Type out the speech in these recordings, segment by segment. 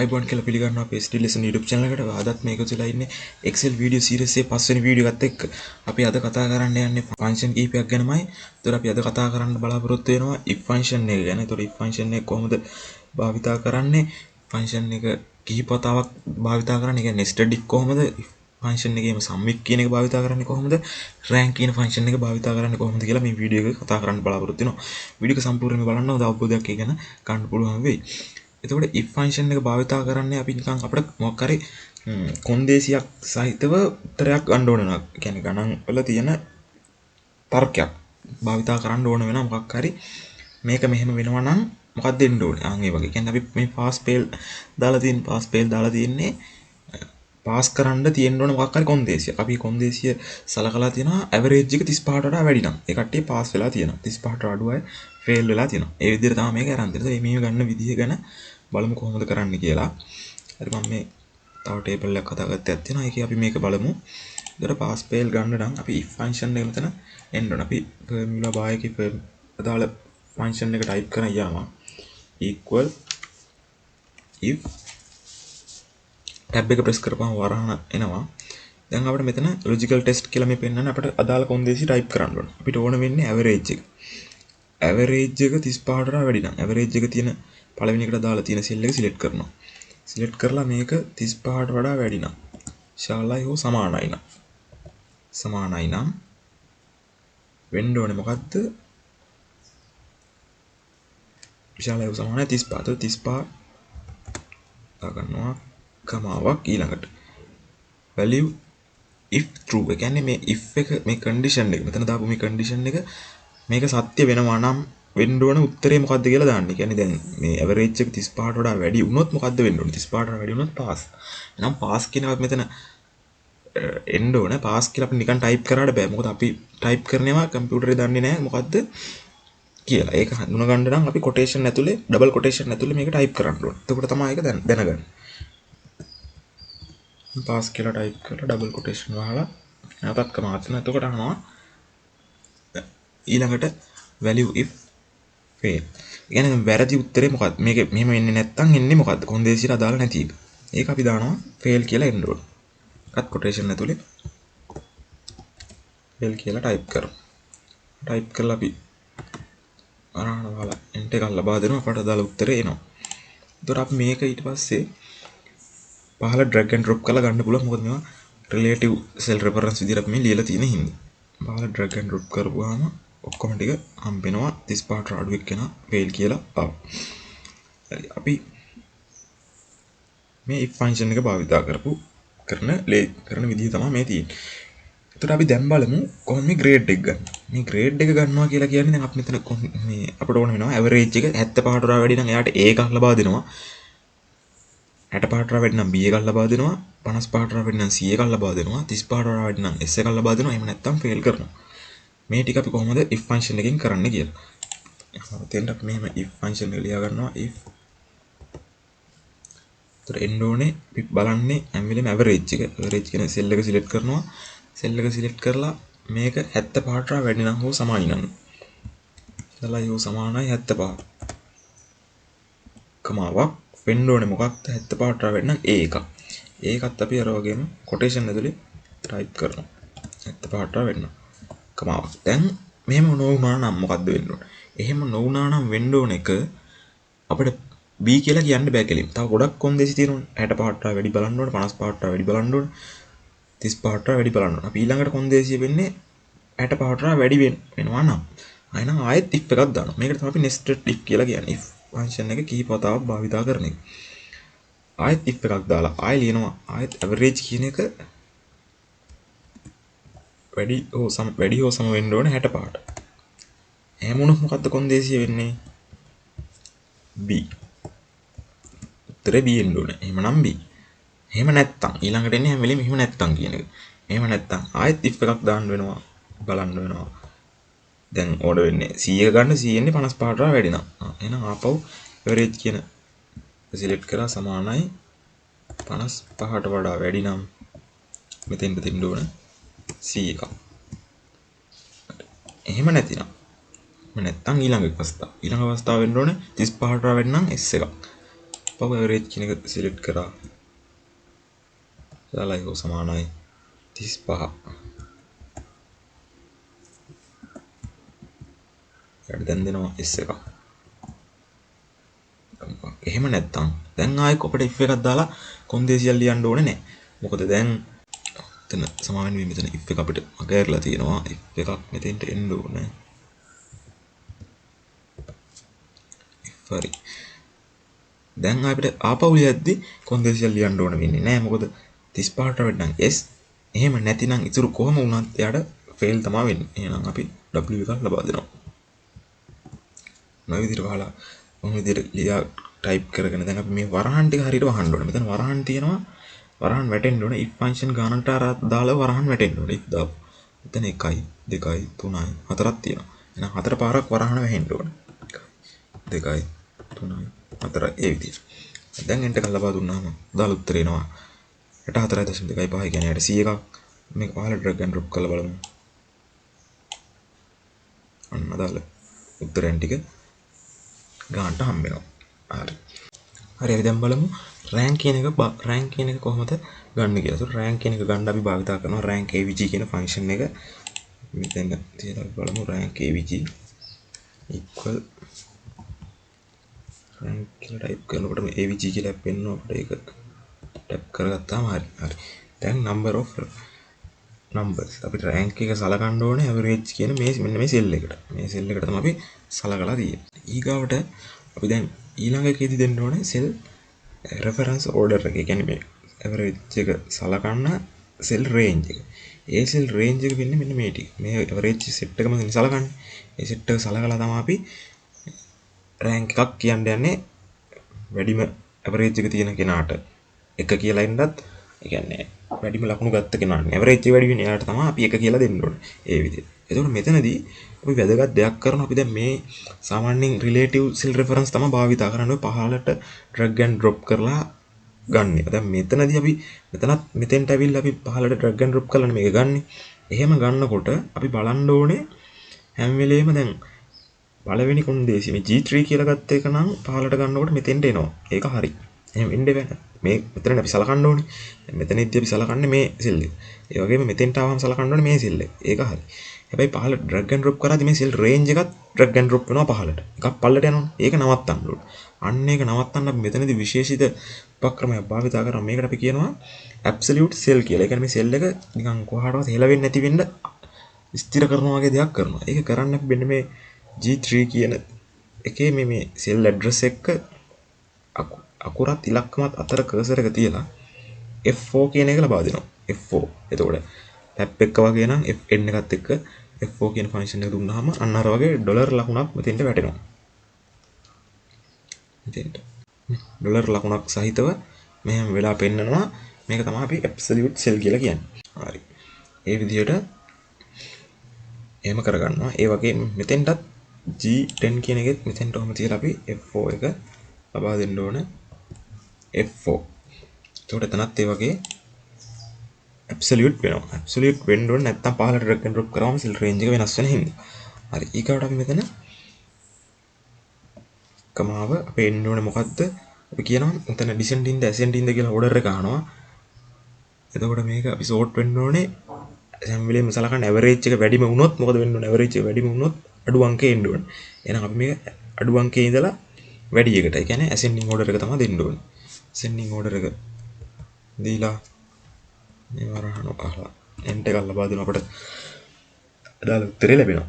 ආයිබෝන් කියලා පිළිගන්නවා අපේ SD lesson YouTube channel එකට. අදත් මේක තුලා ඉන්නේ Excel video series එකේ 5 වෙනි වීඩියෝ එකත් එක්ක. අපි අද කතා කරන්න යන්නේ function කීපයක් ගැනමයි. ඒතර අපි අද කතා කරන්න බලාපොරොත්තු වෙනවා if function එක ගැන. ඒතර if function එක කොහොමද භාවිතා කරන්නේ? function එක කිහිප වතාවක් භාවිතා කරන්නේ. ඒ කියන්නේ nested if කොහොමද? function එකේම sum if කියන එක භාවිතා කරන්නේ කොහොමද? rank කියන function එක භාවිතා කරන්නේ කොහොමද කියලා මේ වීඩියෝ එක කතා කරන්න බලාපොරොත්තු වෙනවා. වීඩියෝ එක සම්පූර්ණයෙන්ම බලන්න හොඳ අවබෝධයක් ඒ ගැන ගන්න පුළුවන් වෙයි. එතකොට if function එක භාවිතා කරන්නේ අපි නිකන් අපිට මොකක් හරි කොන්දේසියක් සහිතව උත්තරයක් ගන්න ඕන වෙනවා. ඒ කියන්නේ ගණන් වල තියෙන තර්කයක් භාවිතා කරන්න ඕන වෙනවා මොකක් හරි මේක මෙහෙම වෙනවා නම් මොකක්ද දෙන්න ඕනේ. ආන් ඒ වගේ. කියන්නේ අපි මේ pass fail දාලා තියෙන්නේ පාස් කරන්න තියෙන්න ඕන මොකක් හරි කොන්දේසිය. අපි කොන්දේසිය සලකලා තියෙනවා ඇවරේජ් එක 35ට වඩා වැඩි නම්. ඒ කට්ටිය පාස් වෙලා තියෙනවා. 35ට අඩු අය ෆේල් වෙලා තියෙනවා. ඒ විදිහට තමයි මේක අරන් දෙන්නේ. මේ ගන්න විදිහ ගැන බලමු කොහොමද කරන්න කියලා. හරි මම මේ තව ටේබල් එකක් හදාගත්තයක් තියෙනවා. ඒකේ අපි මේක බලමු. ඒතර පාස් ෆේල් ගන්න නම් අපි if function එක මෙතන එන්න ඕන. අපි formula bar එකේ අදාළ function එක type කරන යාම equal if tab එක press කරපුවම වරහන එනවා. දැන් අපිට මෙතන logical test කියලා මේ පෙන්නන අපිට අදාළ කොන්දේසි type කරන්න ඕන. අපිට ඕන වෙන්නේ average එක. average එක 35ට වඩා වැඩි නම් average එක තියෙන පළවෙනි එකට දාලා තියෙන cell එක select කරනවා. select කරලා මේක 35ට වඩා වැඩි නම් ශාලයි හෝ සමානයි නම් වෙන්න ඕනේ මොකද්ද? ශාලයි හෝ සමානයි 35. 35 ගන්නවා කමාවක් ඊළඟට value if true. ඒ කියන්නේ මේ if එක මේ condition එක මෙතන දාපු මේ condition එක මේක සත්‍ය වෙනවා නම් වෙන්න ඕන උත්තරේ මොකද්ද කියලා දාන්න. ඒ කියන්නේ දැන් මේ average එක 35ට වඩා වැඩි වුණොත් මොකද්ද වෙන්න ඕනේ? 35ට වඩා වැඩි වුණොත් pass. එහෙනම් pass කියන එකත් මෙතන එන්න ඕනේ. pass කියලා අපි නිකන් type කරාට බෑ. මොකද අපි type කරනවා කම්පියුටරේ දන්නේ නැහැ මොකද්ද කියලා. ඒක හඳුනා ගන්න නම් අපි quotation ඇතුලේ double quotation ඇතුලේ මේක type කරන්න ඕනේ. එතකොට තමයි ඒක දැනගන්නේ. pass කියලා type කරලා double quotation වහලා නැවතත් කමාත් වෙනවා. එතකොට අහනවා ඊළඟට value if fail. ඒ කියන්නේ වැරදි උත්තරේ මොකක්ද? මේක මෙහෙම එන්නේ නැත්තම් එන්නේ මොකද්ද? කොන්දේසියට අදාළ නැති එක. ඒක අපි දානවා fail කියලා එන්න ඕන. cut quotation ඇතුලේ fail කියලා type කරමු. type කරලා අපි අරහන වහලා enter එකක් ලබා දෙනවා. අපට අදාළ උත්තරේ එනවා. එතකොට අපි මේක ඊට පස්සේ පහල drag and drop කරලා ගන්න පුළුවන්. මොකද මේවා relative cell reference විදිහට අපි මේ ලියලා තියෙන හින්දා. පහල drag and drop කරපුවාම ඔක්කොම ටික හම්බෙනවා 35ට අඩු එක්කන fail කියලා ආවා. හරි අපි මේ if function එක භාවිතා කරන විදිහ තමයි මේ තියෙන්නේ. එතකොට අපි දැන් බලමු කොහොමද මේ grade එක ගන්න. මේ grade එක ගන්නවා කියලා කියන්නේ දැන් අපි මෙතන මේ අපිට ඕන වෙනවා average එක 75ට වඩා වැඩි නම් එයාට A එකක් ලබා දෙනවා. 65ට වඩා වැඩි නම් B එකක් ලබා දෙනවා. 55ට වඩා වැඩි නම් C එකක් ලබා දෙනවා. 35ට වඩා වැඩි නම් S එකක් ලබා දෙනවා. එහෙම නැත්නම් fail කරනවා. මේ ටික අපි කොහොමද if function එකෙන් කරන්න කියලා. එහෙනම් අපි මෙහෙම if function එක ලියා ගන්නවා if. ඒතර එන්න ඕනේ අපි බලන්නේ හැම වෙලේම average එක. average කියන cell එක select කරනවා. cell එක select කරලා මේක 75ට වැඩි නම් හෝ සමානයි නම්. සලයි හෝ සමානයි 75. කමාවක් වෙන්න ඕනේ මොකක්ද 75ට වැඩි නම් A එකක්. ඒකත් අපි අර වගේම quotation ඇතුලේ type කරනවා. 75ට වැඩි නම් කමාවක්. දැන් මෙහෙම නොවුනා නම් මොකද්ද වෙන්න ඕනේ? එහෙම නොවුනා නම් වෙන්න ඕන එක අපිට B කියලා කියන්න බෑ කෙලින්. තව ගොඩක් කොන්දේසි තියෙනවනේ. 65ට වැඩි බලන්න ඕනේ, 55ට වැඩි බලන්න ඕනේ, 35ට වැඩි බලන්න ඕනේ. අපි ඊළඟට කොන්දේසිය වෙන්නේ 65ට වැඩි වෙනවා නම්. අයනම් ආයෙත් if එකක් දානවා. මේකට තමයි අපි nested if කියලා කියන්නේ. if function එක කිහිප වතාවක් භාවිතා කරන එක. ආයෙත් if එකක් දාලා ආයෙ ලියනවා. ආයෙත් average කියන එක වැඩි හෝ සම වෙන්න ඕනේ 65ට. එහෙම වුණොත් මොකද්ද කොන්දේසිය වෙන්නේ? B. උත්තරේ B එන්න ඕනේ. එහෙමනම් B. එහෙම නැත්තම් ඊළඟට එන්නේ හැම වෙලෙම එහෙම නැත්තම් කියන එක. එහෙම නැත්තම් ආයෙත් if එකක් දාන්න වෙනවා. බලන්න වෙනවා. දැන් ඕඩර් වෙන්නේ C එක ගන්න C එන්නේ 55ට වැඩි නම්. එහෙනම් ආපහු average කියන select කරලා සමානයි 55ට වඩා වැඩි නම් මෙතෙන්ට දෙන්න ඕනේ C එකක්. එහෙම නැතිනම් නැත්තම් ඊළඟ අවස්ථාව වෙන්න ඕනේ 35ට වැඩි නම් S එකක්. පවර් ඇවරේජ් කියන එක සිලෙක්ට් කරා. දාලා ඒක සමානයි 35. ඊට දැන් දෙනවා S එකක්. එහෙම නැත්තම් දැන් ආයෙ අපිට if එකක් දාලා කොන්දේසියක් ලියන්න ඕනේ නැහැ. මොකද දැන් එතන සමාන වෙන්නේ මෙතන if එක අපිට අගෑරලා තියෙනවා. if එකක් මෙතෙන්ට එන්න ඕනේ. හරි. දැන් අපිට ආපහු ලියද්දි කොන්දේසියක් ලියන්න ඕන වෙන්නේ නැහැ. මොකද 35ට වෙන්නම් S. එහෙම නැතිනම් ඉතුරු කොහම වුණත් එයාට ෆේල් තමයි වෙන්නේ. එහෙනම් අපි W එකක් ලබා දෙනවා. මේ විදිහට වහලා මොන විදිහට ලියා ටයිප් කරගෙන දැන් අපි මේ වරහන් ටික හරියට වහන්න ඕනේ. මෙතන වරහන් තියෙනවා. වරහන් වැටෙන්න ඕනේ. if function ගානට දාලා වරහන් වැටෙන්න ඕනේ. if දාපු. මෙතන 1යි 2යි 3යි 4ක් තියෙනවා. එහෙනම් 4 පාරක් වරහන් වැහෙන්න ඕනේ. 2යි 3යි 4යි ඒ විදිහට. දැන් එන්ටර් එකක් ලබා දුන්නාම දාලා උත්තර එනවා. 64.25 කියන්නේ 100 එකක්. මේක පහළ drag and drop කරලා බලමු. අන්න දාලා උත්තරයන් ටික ගානට හම්බ වෙනවා. හරි. හරි අපි දැන් බලමු rank කියන එක කොහොමද ගන්න කියලා. ඒත් rank කියන එක ගන්න අපි භාවිතා කරනවා rank avg කියන function එක. මෙතන තියලා බලමු rank avg equal rank කියලා ටයිප් කරනකොට මේ avg කියලා පෙන්නනවා අපිට ඒක ටැප් කරගත්තාම හරි. හරි. දැන් number of numbers අපිට rank එක සලකන්න ඕනේ average කියන මෙන්න මේ cell එකට. මේ cell එකට තමයි අපි සලකලා තියෙන්නේ. ඊගාවට අපි දැන් ඊළඟ එකේදී දෙන්න ඕනේ cell reference order එක. ඒ කියන්නේ මේ average එක සලකන්න cell range එක. ඒ cell range එක වෙන්නේ මෙන්න මේ ටික. මේ average set එකම සලකන්නේ. ඒ set එක සලකලා තමයි අපි rank එකක් කියන්න යන්නේ වැඩිම average එක තියෙන කෙනාට. එක කියලා ඉන්නත් ඒ කියන්නේ වැඩිම ලකුණු ගත්ත කෙනාට average එක වැඩි වෙන එයාට තමයි අපි එක කියලා දෙන්න ඕනේ. ඒ විදිහට. එතකොට මෙතනදී අපි වැදගත් දෙයක් කරනවා. අපි දැන් මේ සාමාන්‍යයෙන් relative cell reference තමයි භාවිතා කරන්නේ. පහළට drag and drop කරලා ගන්න. දැන් මෙතනදී අපි මෙතෙන්ට ඇවිල්ලා අපි පහළට drag and drop කරලා මේක ගන්න. එහෙම ගන්නකොට අපි බලන්න ඕනේ හැම වෙලේම දැන් පළවෙනි කොන්දේසි මේ G3 කියලා ගත්ත එක නම් පහළට ගන්නකොට මෙතෙන්ට එනවා. ඒක හරි. එහෙම වෙන්න බෑ. මේ මෙතන අපි සලකන්න ඕනේ. මෙතනදී අපි සලකන්නේ මේ cell එක. ඒ වගේම මෙතෙන්ට ආවම සලකන්න ඕනේ මේ cell එක. ඒක හරි. හැබැයි පහළට drag and drop කරාදී මේ cell range එකත් drag and drop වෙනවා පහළට. එකක් පල්ලට යනවනේ. ඒක නවත්තන්න ඕනේ. අන්න ඒක නවත්තන්න අපි මෙතනදී විශේෂිත උපක්‍රමයක් භාවිත කරනවා. මේකට අපි කියනවා absolute cell කියලා. ඒ කියන්නේ මේ cell එක නිකන් කොහාටවත් හෙලවෙන්නේ නැති වෙන්න ස්ථිර කරනවා වගේ දෙයක් කරනවා. ඒක කරන්න අපි මෙන්න මේ G3 කියන එකේ මේ cell address එක අකුරත් ඉලක්කමත් අතර කර්සර් එක තියලා F4 කියන එක ලබා දෙනවා. F4. එතකොට ටැප් එක වගේ නම් Fn එකත් එක්ක F4 කියන ෆන්ක්ෂන් එක දුන්නාම අන්න අර වගේ ඩොලර් ලකුණක් මෙතෙන්ට වැටෙනවා. මෙතෙන්ට ඩොලර් ලකුණක් සහිතව මෙහෙම වෙලා පෙන්නනවා. මේක තමයි අපි absolute cell කියලා කියන්නේ. හරි. ඒ විදිහට එහෙම කරගන්නවා. ඒ වගේ මෙතෙන්ටත් G10 කියන එකෙත් මෙතෙන්ට ඔහම තියලා අපි F4 එක ලබා දෙන්න ඕන. F4. ඒකට එතනත් ඒ වගේ absolute වෙනවා. absolute වෙන්න ඕනේ නැත්නම් පහළට drag and drop කරාම cell range එක වෙනස් වෙන හින්දා. හරි. ඊකට අපි මෙතන කමාව අපේ එන්න ඕනේ මොකද්ද? අපි කියනවා මෙතන descending ද ascending ද කියලා order එක අහනවා. එතකොට මේක අපි sort වෙන්න ඕනේ. හැම වෙලේම සලකන්නේ average එක වැඩිම වුණොත් මොකද වෙන්න ඕනේ? average එක වැඩිම වුණොත් අඩු අංකේ එන්න ඕනේ. එහෙනම් අපි මේක අඩු අංකේ ඉඳලා වැඩි එකට. ඒ කියන්නේ ascending order එක තමයි දෙන්න ඕනේ. ascending order එක දීලා මේ වරහන අහලා එන්ටර් එකක් ලබා දෙන අපිට අදාළ උත්තරේ ලැබෙනවා.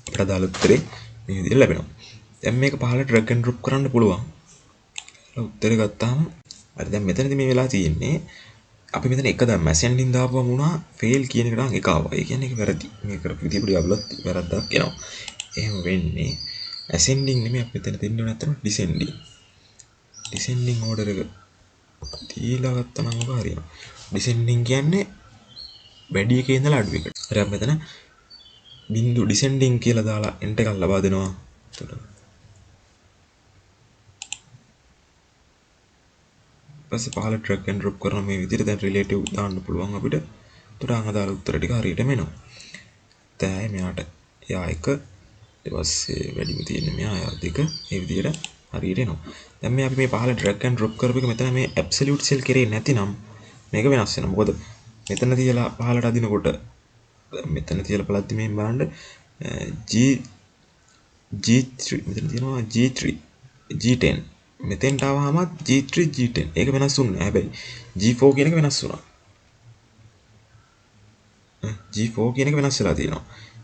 අපිට අදාළ උත්තරේ මේ විදිහට ලැබෙනවා. දැන් මේක පහළට drag and drop කරන්න පුළුවන්. උත්තරේ ගත්තාම හරි දැන් මෙතනදී මේ වෙලා තියෙන්නේ අපි මෙතන එක දැම්ම ascending දාපුවම වුණා fail කියන එක නම් එක ආවා. ඒ කියන්නේ ඒක වැරදි. මේ කරපු විදිහ පොඩි අවුලක් වැරද්දක් එනවා. එහෙම වෙන්නේ ascending නෙමෙයි අපි මෙතන දෙන්න ඕනේ නැත්නම් descending. descending order එක දීලා ගත්තා නම් ඔක හරියනවා. descending කියන්නේ වැඩි එකේ ඉඳලා අඩු එකට. හරි අපි මෙතන බිංදු descending කියලා දාලා enter එකක් ලබා දෙනවා. එතකොට ඊපස්සේ පහළ drag and drop කරන මේ විදිහට දැන් relative දාන්න පුළුවන් අපිට. එතකොට අදාළ උත්තර ටික හරියටම එනවා. දැන් මෙයාට යා එක ඊට පස්සේ වැඩිම තියෙන්නේ මෙහා දෙක මේ විදියට හරියට එනවා. දැන් මේ අපි මේ පහළ drag and drop කරපු එක මෙතන මේ absolute cell කරේ නැතිනම් මේක වෙනස් වෙනවා. මොකද මෙතන තියලා පහළට අදිනකොට මෙතන තියලා බලද්දි මේ බලන්න G3 මෙතන තියෙනවා G3 G10 මෙතෙන්ට ආවම G3 G10 ඒක වෙනස් වුණේ නැහැ. හැබැයි G4 කියන එක වෙනස් වුණා. G4 කියන එක වෙනස් වෙලා තියෙනවා.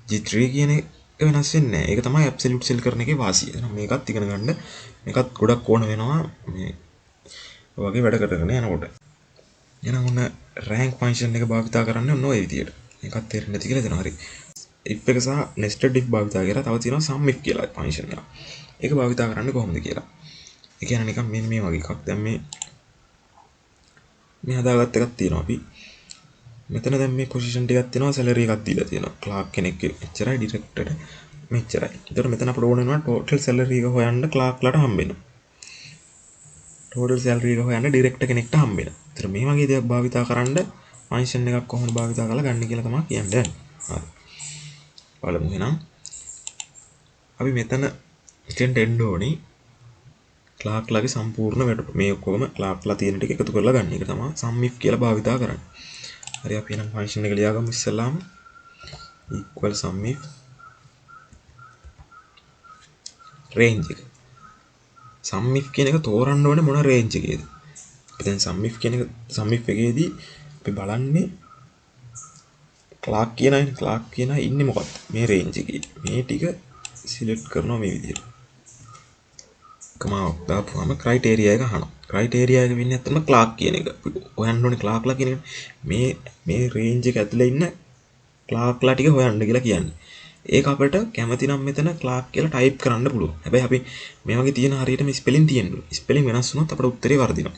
G3 කියන එක වෙනස් වෙන්නේ නැහැ. ඒක තමයි absolute cell කරන එකේ වාසිය. එහෙනම් මේකත් ඉගෙන ගන්න. මේකත් ගොඩක් ඕන වෙනවා මේ වගේ වැඩ කරගෙන යනකොට. එහෙනම් ඔන්න rank function එක භාවිතා කරන්න ඕන ඔය විදියට. මේකත් තේරෙන්නේ නැති කියලා දෙනවා. හරි. if එක සහ nested if භාවිතා කරලා තව තියෙනවා sum if කියලා function එක. ඒක භාවිතා කරන්නේ කොහොමද කියලා. ඒ කියන්නේ නිකන් මෙන්න මේ වගේ එකක්. දැන් මේ හදාගත්ත එකක් තියෙනවා අපි. මෙතන දැන් මේ පොසිෂන් ටිකක් තියෙනවා සැලරි එකක් දීලා තියෙනවා. ක්ලාක් කෙනෙක් එච්චරයි ඩිරෙක්ටර්ට මෙච්චරයි. ඒතකොට මෙතන අපිට ඕන වෙනවා ටෝටල් සැලරි එක හොයන්න ක්ලාක්ලාට හම්බ වෙනවා. ටෝටල් සැලරි එක හොයන්න ඩිරෙක්ටර් කෙනෙක්ට හම්බ වෙනවා. ඒතර මේ වගේ දේවල් භාවිතා කරන්න ෆන්ක්ෂන් එකක් කොහොමද භාවිතා කරලා ගන්න කියලා තමයි කියන්නේ. හරි. බලමු එහෙනම්. අපි මෙතන ස්ටෙන්ඩ් එන්න ඕනේ. ක්ලාක්ලාගේ සම්පූර්ණ වැඩ මේ ඔක්කොම ක්ලාක්ලා තියෙන ටික එකතු කරලා ගන්න එක තමයි sum if කියලා භාවිතා කරන්නේ. හරි අපි එහෙනම් ෆන්ක්ෂන් එක ලියාගමු ඉස්සෙල්ලාම equal sum if range එක. sum if කියන එක තෝරන්න ඕනේ මොන range එකේද. අපි දැන් sum if කියන එක sum if එකේදී අපි බලන්නේ ක්ලාක් කියන ඉන්නේ මොකක්ද මේ range එකේ. මේ ටික සිලෙක්ට් කරනවා මේ විදිහට. කමාවක් දාපුවම ක්‍රයිටේරියා එක අහනවා. ක්‍රයිටේරියා එක වෙන්නේ නැත්තම ක්ලාක් කියන එක. හොයන්න ඕනේ ක්ලාක්ලා කියන එක. මේ රේන්ජ් එක ඇතුලේ ඉන්න ක්ලාක්ලා ටික හොයන්න කියලා කියන්නේ. ඒක අපිට කැමති නම් මෙතන ක්ලාක් කියලා ටයිප් කරන්න පුළුවන්. හැබැයි අපි මේ වගේ තියෙන හරියට මේ ස්පෙලින් තියෙනවා. ස්පෙලින් වෙනස් වුණොත් අපිට උත්තරේ වර්ධිනවා.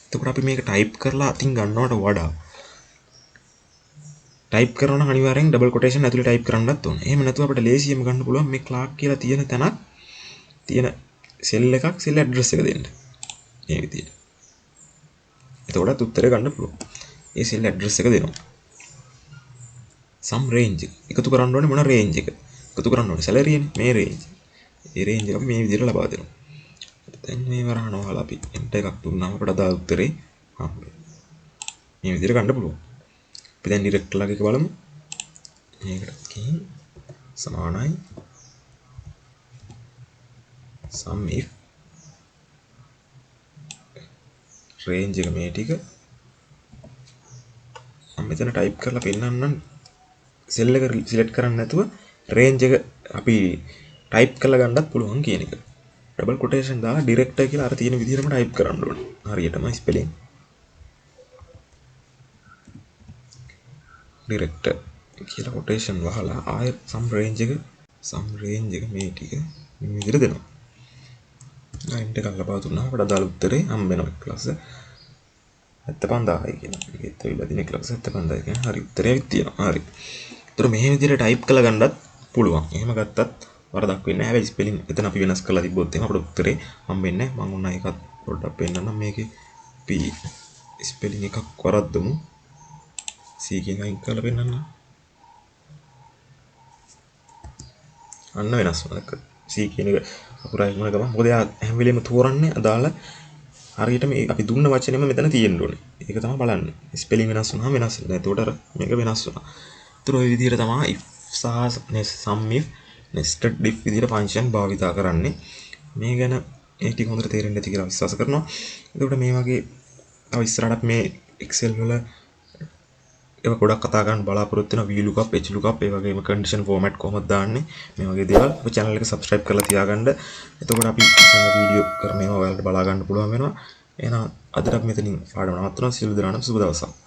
එතකොට අපි මේක ටයිප් කරලා අතින් ගන්නවට වඩා ටයිප් කරනවා නම් අනිවාර්යෙන් ඩබල් කොටේෂන් ඇතුලේ ටයිප් කරන්නත් ඕනේ. එහෙම නැතුව අපිට ලේසියෙම ගන්න පුළුවන් මේ ක්ලාක් කියලා තියෙන තැනක් තියෙන සෙල් එකක් සෙල් ඇඩ්‍රස් එක දෙන්න. මේ විදිහට. එතකොට උත්තරේ ගන්න පුළුවන්. ඒ සෙල් ඇඩ්‍රස් එක දෙනවා. sum range එක. එකතු කරන්න ඕනේ මොන range එක? එකතු කරන්න ඕනේ salary නේ මේ range. ඒ range එක අපි මේ විදිහට ලබා දෙනවා. දැන් මේ වරහන වහලා අපි enter එකක් දුන්නාම අපිට අදාළ උත්තරේ හම්බෙනවා. මේ විදිහට ගන්න පුළුවන්. අපි දැන් direct lag එක බලමු. මේකට කී සමානයි sum if range එක මේ ටික මම මෙතන ටයිප් කරලා පෙන්නන්නම් සෙල් එක සිලෙක්ට් කරන්න නැතුව range එක අපි ටයිප් කරලා ගන්නත් පුළුවන් කියන එක. ඩබල් කොටේෂන් දාලා ඩිරෙක්ටර් කියලා අර තියෙන විදිහටම ටයිප් කරන්න ඕනේ. හරියටම ස්පෙලිං. ඩිරෙක්ටර් කියලා කොටේෂන් වහලා ආයෙ sum range එක මේ ටික මේ විදිහට දෙනවා. enter එකක් ලබා දුන්නා අපිට අදාළ උත්තරේ හම්බ වෙනවා ක්ලාස් 75000යි කියන එකත් වෙලා දින ක්ලාස් 75000 කියන හරි උත්තරය ඇවිත් තියෙනවා. හරි. ඒතර මේ විදිහට ටයිප් කරලා ගන්නත් පුළුවන්. එහෙම ගත්තත් වරදක් වෙන්නේ නැහැ. හැබැයි ස්පෙලිං එතන අපි වෙනස් කරලා තිබ්බොත් එහෙනම් අපිට උත්තරේ හම්බෙන්නේ නැහැ. මම උන්නා එකත් පොඩ්ඩක් පෙන්නන්නම් මේකේ p ස්පෙලිං එකක් වරද්දමු. c කියන එක කරලා පෙන්නන්න. අන්න වෙනස් වුණා. c කියන එක අකුරයි වුණ ගමන් මොකද එයා හැම වෙලෙම තෝරන්නේ අදාළ හරියට මේ අපි දුන්න වචනේම මෙතන තියෙන්න ඕනේ. ඒක තමයි බලන්න. ස්පෙලිං වෙනස් වුණාම වෙනස් වෙනවා. එතකොට අර මේක වෙනස් වුණා. ඒතර ওই විදිහට තමයි if සහ sum if nested if විදිහට ෆන්ක්ෂන් භාවිතා කරන්නේ. මේ ගැන ඒ ටික හොඳට තේරෙන්නේ නැති කියලා විශ්වාස කරනවා. එතකොට මේ වගේ තව ඉස්සරහට මේ Excel වල ඒක ගොඩක් කතා කරන්න බලාපොරොත්තු වෙන VLOOKUP, HLOOKUP ඒ වගේම condition format කොහොමද දාන්නේ මේ වගේ දේවල් අපේ channel එක subscribe කරලා තියාගන්න. එතකොට අපි වීඩියෝ කරන ඒවා ඔයාලට බලා ගන්න පුළුවන් වෙනවා. එහෙනම් අදට අපි මෙතනින් පාඩම නවත්වනවා. සියලු දෙනාටම සුබ දවසක්.